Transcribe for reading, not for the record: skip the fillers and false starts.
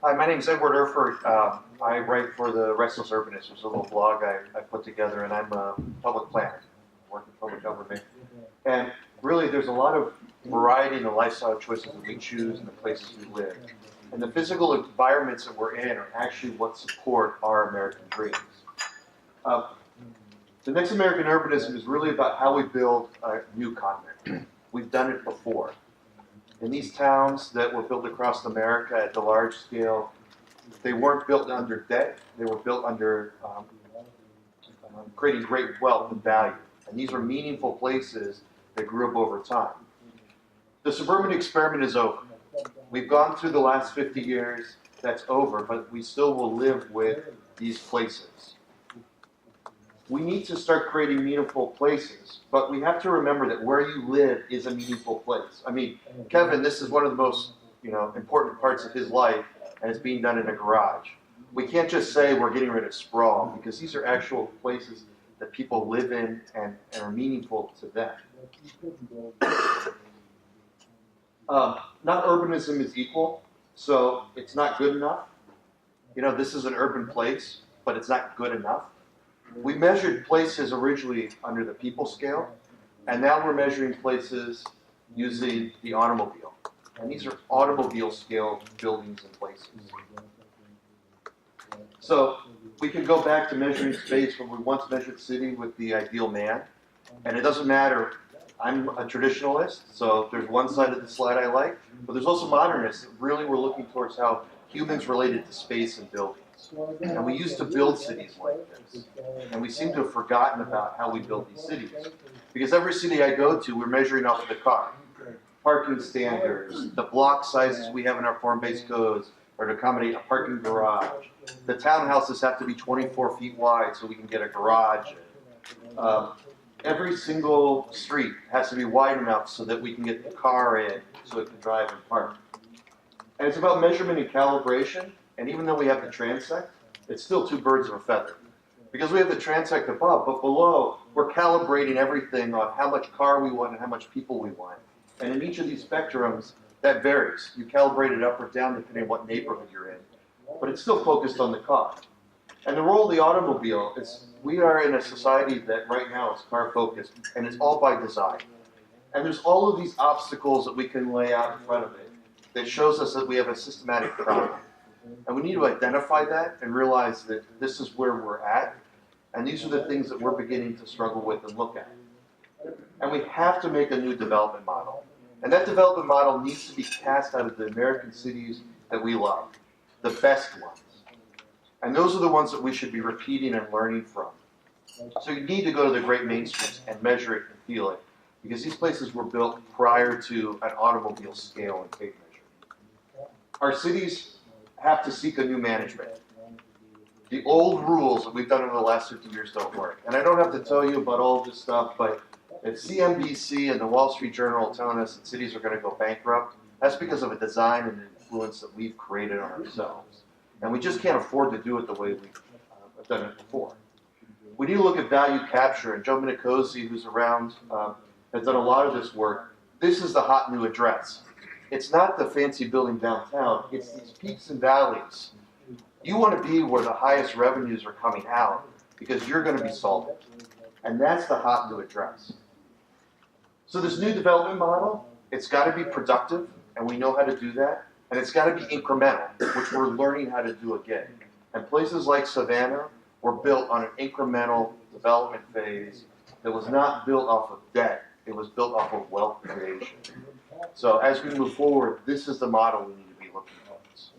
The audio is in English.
Hi, my name is Edward Erfurt. I write for the Restless Urbanist. It's a little blog I put together, and I'm a public planner. I work in public government. And really, there's a lot of variety in the lifestyle choices that we choose and the places we live. And the physical environments that we're in are actually what support our American dreams. The Next American Urbanism is really about how we build a new continent. We've done it before. In these towns that were built across America at the large scale, they weren't built under debt. They were built under creating great wealth and value. And these are meaningful places that grew up over time. The suburban experiment is over. We've gone through the last 50 years. That's over, but we still will live with these places. We need to start creating meaningful places, but we have to remember that where you live is a meaningful place. I mean, Kevin, this is one of the most important parts of his life, and it's being done in a garage. We can't just say we're getting rid of sprawl, because these are actual places that people live in and are meaningful to them. Not urbanism is equal, so it's not good enough. This is an urban place, but it's not good enough. We measured places originally under the people scale, and now we're measuring places using the automobile. And these are automobile scale buildings and places. So we can go back to measuring space when we once measured city with the ideal man. And it doesn't matter, I'm a traditionalist, so there's one side of the slide I like, but there's also modernists that really were looking towards how humans related to space and buildings. And we used to build cities like this. And we seem to have forgotten about how we build these cities. Because every city I go to, we're measuring off of the car. Parking standards, the block sizes we have in our form-based codes are to accommodate a parking garage. The townhouses have to be 24 feet wide so we can get a garage. Every single street has to be wide enough so that we can get the car in so it can drive and park. And it's about measurement and calibration. And even though we have the transect, it's still two birds of a feather. Because we have the transect above, but below, we're calibrating everything on how much car we want and how much people we want. And in each of these spectrums, that varies. You calibrate it up or down depending on what neighborhood you're in. But it's still focused on the car. And the role of the automobile is, we are in a society that right now is car focused, and it's all by design. And there's all of these obstacles that we can lay out in front of it that shows us that we have a systematic problem. And we need to identify that and realize that this is where we're at, and these are the things that we're beginning to struggle with and look at. And we have to make a new development model. And that development model needs to be cast out of the American cities that we love, the best ones. And those are the ones that we should be repeating and learning from. So you need to go to the great main streets and measure it and feel it, because these places were built prior to an automobile scale and tape measure. Our cities have to seek a new management. The old rules that we've done over the last 50 years don't work. And I don't have to tell you about all this stuff, but if CNBC and the Wall Street Journal are telling us that cities are going to go bankrupt, that's because of a design and influence that we've created on ourselves. And we just can't afford to do it the way we've done it before. We need to look at value capture, and Joe Minicosi, who's around, has done a lot of this work. This is the hot new address. It's not the fancy building downtown, it's these peaks and valleys. You want to be where the highest revenues are coming out because you're going to be solvent. And that's the hot new address. So this new development model, it's got to be productive, and we know how to do that. And it's got to be incremental, which we're learning how to do again. And places like Savannah were built on an incremental development phase that was not built off of debt. It was built off of wealth creation. So as we move forward, this is the model we need to be looking towards.